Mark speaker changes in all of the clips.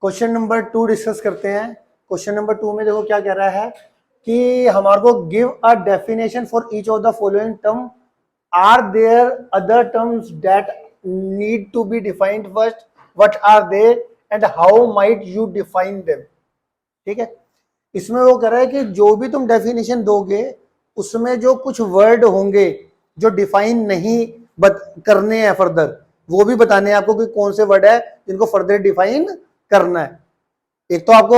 Speaker 1: Question number 2 discuss करते हैं। Question number 2 में देखो क्या कह रहा है कि हमारे को give a definition for each of the following term, are there other terms that need to be defined first, what are they and how might you define them. ठीक है, इसमें वो कह रहा है कि जो भी तुम डेफिनेशन दोगे उसमें जो कुछ वर्ड होंगे जो डिफाइन नहीं करने हैं फर्दर, वो भी बताने हैं आपको कि कौन से वर्ड है जिनको फर्दर डिफाइन करना है। एक तो आपको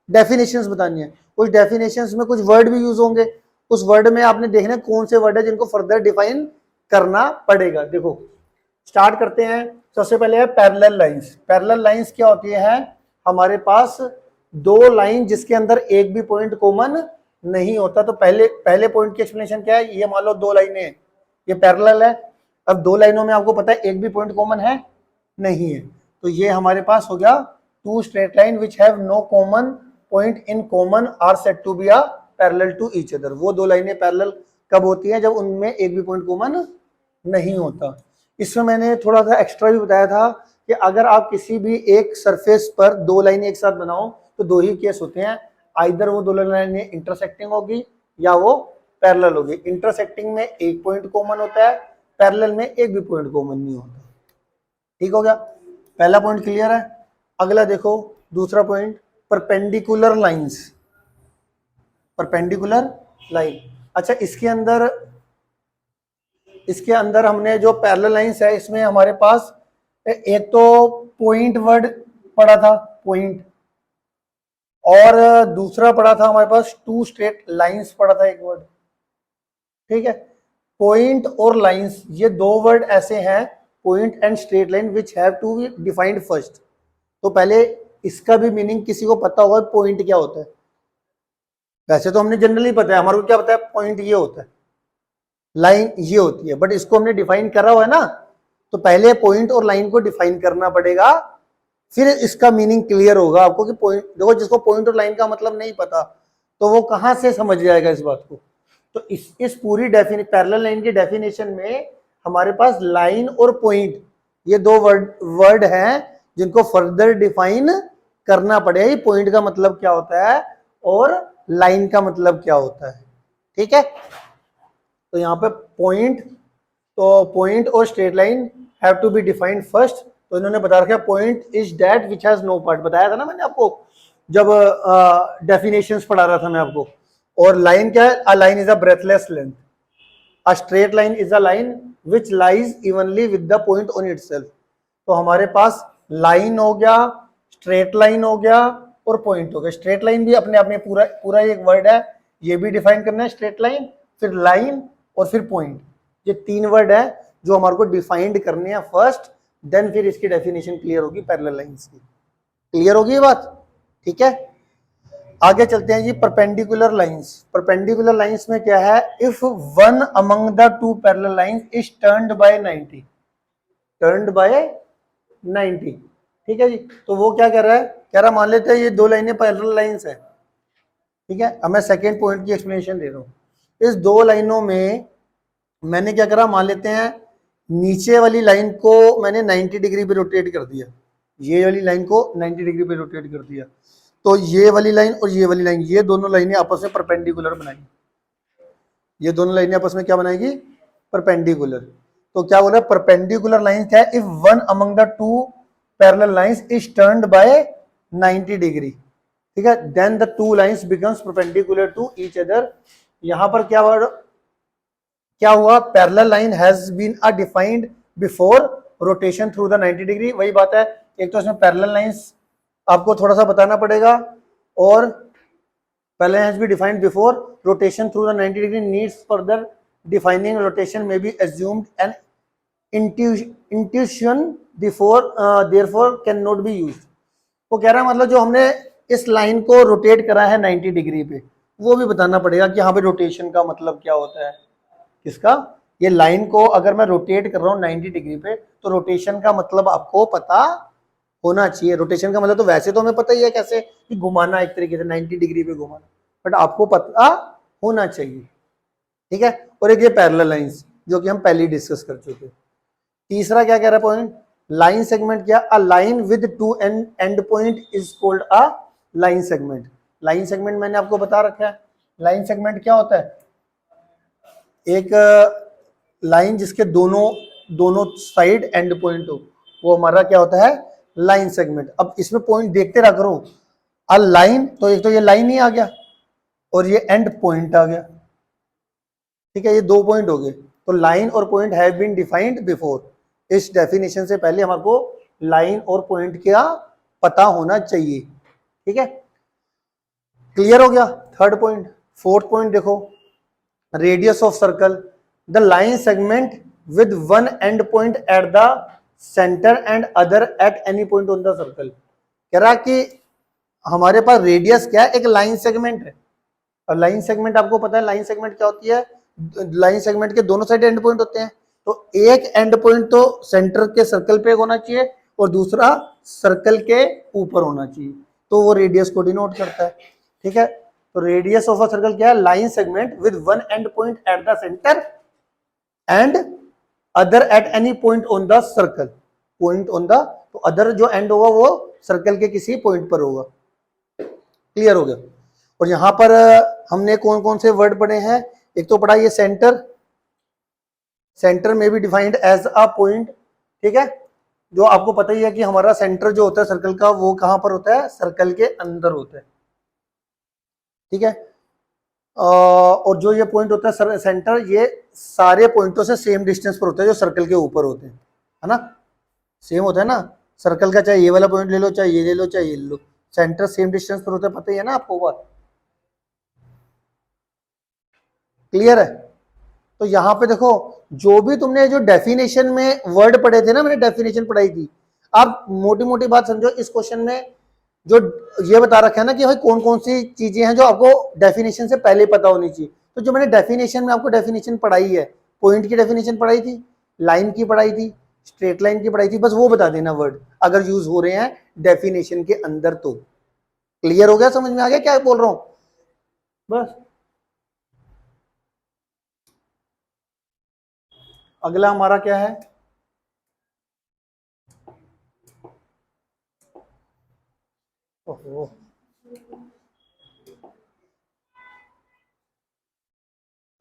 Speaker 1: डेफिनेशंस बतानी है, कुछ डेफिनेशंस में कुछ वर्ड भी यूज होंगे, उस वर्ड में आपने देखना है कौन से वर्ड है जिनको फर्दर डिफाइन करना पड़ेगा। देखो स्टार्ट करते हैं। सबसे पहले है पैरेलल लाइंस। पैरेलल लाइंस क्या होती है? हमारे पास दो लाइन जिसके अंदर एक भी पॉइंट कॉमन नहीं होता। तो पहले पॉइंट की एक्सप्लेनेशन क्या है? ये मान लो दो लाइनें हैं, ये पैरेलल है। अब दो लाइनों में आपको पता है एक भी पॉइंट कॉमन है नहीं है, तो ये हमारे पास हो गया two straight line which have no common point in common are said to be a parallel to each other. वो दो लाइनें पैरेलल कब होती हैं? जब उनमें एक भी पॉइंट कॉमन नहीं होता। इसमें मैंने थोड़ा सा एक्स्ट्रा भी बताया था कि अगर आप किसी भी एक सरफेस पर दो लाइनें एक साथ बनाओ तो दो ही केस होते हैं, आइदर वो दो लाइनें इंटरसेक्टिंग होगी या वो पैरेलल होगी। इंटरसेक्टिंग में एक पॉइंट कॉमन होता है, पैरेलल में एक भी पॉइंट कॉमन नहीं होता। ठीक हो गया, पहला पॉइंट क्लियर है। अगला देखो दूसरा point, perpendicular lines. Perpendicular line, अच्छा इसके अंदर हमने जो पैरेलल लाइंस है इसमें हमारे पास एक तो पॉइंट वर्ड पड़ा था, पॉइंट, और दूसरा पड़ा था हमारे पास टू स्ट्रेट लाइंस पड़ा था, एक वर्ड। ठीक है, पॉइंट और लाइंस ये दो वर्ड ऐसे हैं, point and straight line, which have to be defined first. तो पहले इसका भी मीनिंग किसी को पता होगा पॉइंट क्या होता है। वैसे तो हमने जनरली पता है, हमारे को क्या पता है? पॉइंट ये होता है, लाइन ये होती है, बट इसको हमने डिफाइन करा हुआ है ना, तो पहले पॉइंट और लाइन को डिफाइन करना पड़ेगा, फिर इसका मीनिंग क्लियर होगा आपको कि पॉइंट। देखो जिसको पॉइंट और लाइन का मतलब नहीं पता तो वो कहां से समझ जाएगा इस बात को? तो इस पूरी पैरेलल लाइन की डेफिनेशन में हमारे पास लाइन और पॉइंट ये दो वर्ड हैं जिनको फर्दर डिफाइन करना पड़ेगा। पॉइंट का मतलब क्या होता है और लाइन का मतलब क्या होता है। ठीक है, तो यहाँ पे पॉइंट और straight line have to be defined first. तो इन्होंने बता रखा है point is that which has no part, बताया था ना मैंने आपको जब डेफिनेशंस पढ़ा रहा था मैं आपको। और लाइन क्या है? A line is a breathless length, a straight line is a line which lies evenly with the point on itself. तो हमारे पास लाइन हो गया, स्ट्रेट लाइन हो गया और पॉइंट हो गया। स्ट्रेट लाइन भी अपने आप में पूरा एक वर्ड है, ये भी डिफाइन करना है, स्ट्रेट लाइन, फिर लाइन और फिर पॉइंट। ये तीन वर्ड है जो हमारे को डिफाइंड करने हैं फर्स्ट, देन फिर इसकी डेफिनेशन क्लियर होगी पैरेलल लाइंस की। क्लियर होगी ये बात? ठीक है, आगे चलते हैं जी। Perpendicular lines. परपेंडिकुलर लाइंस में क्या है? If one among the two parallel lines is turned by 90, turned by 90। ठीक है जी, तो वो क्या कह रहा है? कह रहा मान लेते हैं ये दो लाइनें पैरेलल लाइंस है। ठीक है, अब मैं सेकेंड पॉइंट की एक्सप्लेनेशन दे रहा हूं। इस दो लाइनों में मैंने क्या करा, मान लेते हैं नीचे वाली लाइन को मैंने 90 डिग्री पे रोटेट कर दिया, ये वाली लाइन को 90 डिग्री पे रोटेट कर दिया, तो ये वाली लाइन और ये वाली लाइन, ये दोनों लाइनें आपस में परपेंडिकुलर बनाएंगी। ये दोनों लाइनें आपस में क्या बनाएगी? परपेंडिकुलर। तो क्या बोला? परपेंडिकुलर लाइन क्या है? If one among the two parallel lines is turned by 90 degree, ठीक है, then the two lines becomes perpendicular to each other. यहां पर क्या हुआ? Parallel line has been a defined before rotation through the 90 degree. वही बात है, एक तो इसमें पैरेलल लाइंस आपको थोड़ा सा बताना पड़ेगा, और parallel has been defined before rotation through the 90 degree needs further defining rotation में be assumed and intuition before therefore can not be used. वो कह रहा है मतलब जो हमने इस लाइन को रोटेट करा है 90 डिग्री पे, वो भी बताना पड़ेगा कि यहाँ पे रोटेशन का मतलब क्या होता है। किसका? ये लाइन को अगर मैं रोटेट कर रहा हूँ 90 डिग्री पे, तो रोटेशन का मतलब आपको पता होना चाहिए। रोटेशन का मतलब तो वैसे तो हमें पता ही है कैसे कि घुमाना, एक तरीके से 90 डिग्री पे घुमाना, बट आपको पता होना चाहिए। ठीक है, और एक ये पैरेलल लाइंस जो कि हम पहले डिस्कस कर चुके। तीसरा क्या कह रहा है पॉइंट? लाइन सेगमेंट क्या, a line with two and point is called a line segment. Line segment मैंने आपको बता रखा है, लाइन सेगमेंट क्या होता है, एक लाइन जिसके दोनों दोनों साइड एंड पॉइंट हो, वो हमारा क्या होता है, लाइन सेगमेंट। अब इसमें पॉइंट देखते रहा करो, अ लाइन, तो एक तो ये लाइन ही आ गया और ये एंड पॉइंट आ गया, ठीक है, ये दो पॉइंट हो गए। तो लाइन और point have been defined before, इस डेफिनेशन से पहले हमारे को लाइन और पॉइंट का पता होना चाहिए, ठीक है, क्लियर हो गया थर्ड पॉइंट। फोर्थ पॉइंट देखो, radius of circle, the line segment with one and point at the centre and other at any point on the circle. कह रहा कि हमारे पास रेडियस क्या है, एक लाइन सेगमेंट है, और लाइन सेगमेंट आपको पता है लाइन सेगमेंट क्या होती है, लाइन सेगमेंट के दोनों साइड एंड पॉइंट होते हैं, तो एक एंड पॉइंट तो सेंटर के सर्कल पे होना चाहिए और दूसरा सर्कल के ऊपर होना चाहिए, तो वो रेडियस को डिनोट करता है, ठीक है। तो रेडियस ऑफ अ सर्कल क्या है, line segment with one and point at the centre and other at any point on the circle, point on the, तो अदर जो एंड होगा वो सर्कल के किसी पॉइंट पर होगा, क्लियर हो गया। और यहां पर हमने कौन कौन से वर्ड पढ़े हैं, एक तो पढ़ा ये सेंटर, सेंटर में भी डिफाइंड एज अ पॉइंट, ठीक है, जो आपको पता ही है कि हमारा सेंटर जो होता है सर्कल का वो कहां पर होता है, सर्कल के अंदर होता है, ठीक है। और जो ये पॉइंट होता है सेंटर, ये सारे पॉइंटों से सेम डिस्टेंस पर होता है जो सर्कल के ऊपर होते हैं, है ना, सेम होता है ना सर्कल का, चाहे ये वाला पॉइंट ले लो, चाहे ये ले लो, चाहे ये ले लो, सेंटर सेम डिस्टेंस पर होता है, पता ही है ना आपको बात, क्लियर है। तो यहां पे देखो, जो भी तुमने जो डेफिनेशन में वर्ड पढ़े थे ना, मैंने डेफिनेशन पढ़ाई थी, आप मोटी मोटी बात समझो, इस क्वेश्चन में जो ये बता रखा है ना कि भाई कौन कौन सी चीजें हैं जो आपको डेफिनेशन से पहले पता होनी चाहिए, तो जो मैंने डेफिनेशन में आपको डेफिनेशन पढ़ाई है, पॉइंट की डेफिनेशन पढ़ाई थी, लाइन की पढ़ाई थी, स्ट्रेट लाइन की पढ़ाई थी, बस वो बता देना वर्ड अगर यूज हो रहे हैं डेफिनेशन के अंदर, तो क्लियर हो गया, समझ में आ गया क्या बोल रहा हूं, बस। अगला हमारा क्या है, ओहो,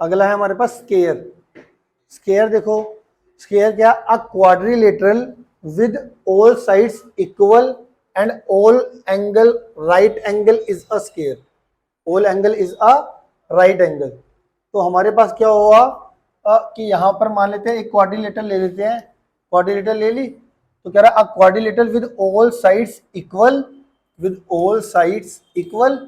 Speaker 1: अगला है हमारे पास स्केयर। स्केयर देखो, स्केयर क्या, अ quadrilateral with all sides equal and all angle right angle is a square, all angle is a right angle. तो हमारे पास क्या हुआ कि यहां पर मान लेते हैं एक क्वाड्रिलेटरल ले लेते हैं, क्वाड्रिलेटरल ले ली, तो कह रहा है अ quadrilateral with all sides equal, with all sides equal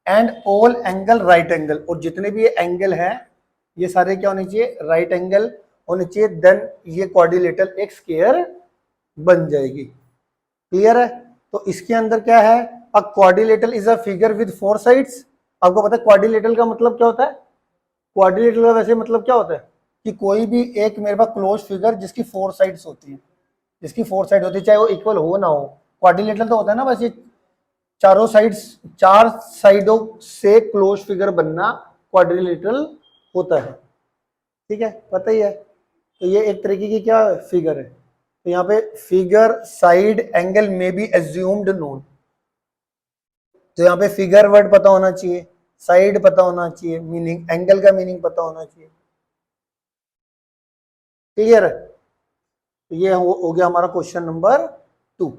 Speaker 1: and all angle right angle, और जितने भी ये एंगल हैं ये सारे क्या होने चाहिए, राइट एंगल होने चाहिए, देन ये क्वाड्रिलेटरल एक स्क्वायर बन जाएगी, क्लियर है। तो इसके अंदर क्या है, अ quadrilateral is a figure with four sides. आपको पता है क्वाड्रिलेटरल का मतलब क्या होता है, क्वाड्रिलेटरल का वैसे मतलब क्या होता है कि कोई भी एक मेरे पास क्लोज फिगर जिसकी फोर साइड्स होती है, जिसकी फोर साइड होती है, चाहे वो इक्वल हो ना हो, क्वाड्रिलेटरल तो होता है ना बस ये चारों साइड्स, चार साइडों से क्लोज फिगर बनना क्वाड्रिलेटरल होता है, ठीक है, पता ही है। तो ये एक तरीके की क्या फिगर है, तो यहाँ पे फिगर साइड एंगल में बी एज्यूम्ड नोन, तो यहाँ पे फिगर वर्ड पता होना चाहिए, साइड पता होना चाहिए, मीनिंग एंगल का मीनिंग पता होना चाहिए, क्लियर है। तो ये हो गया हमारा क्वेश्चन नंबर 2।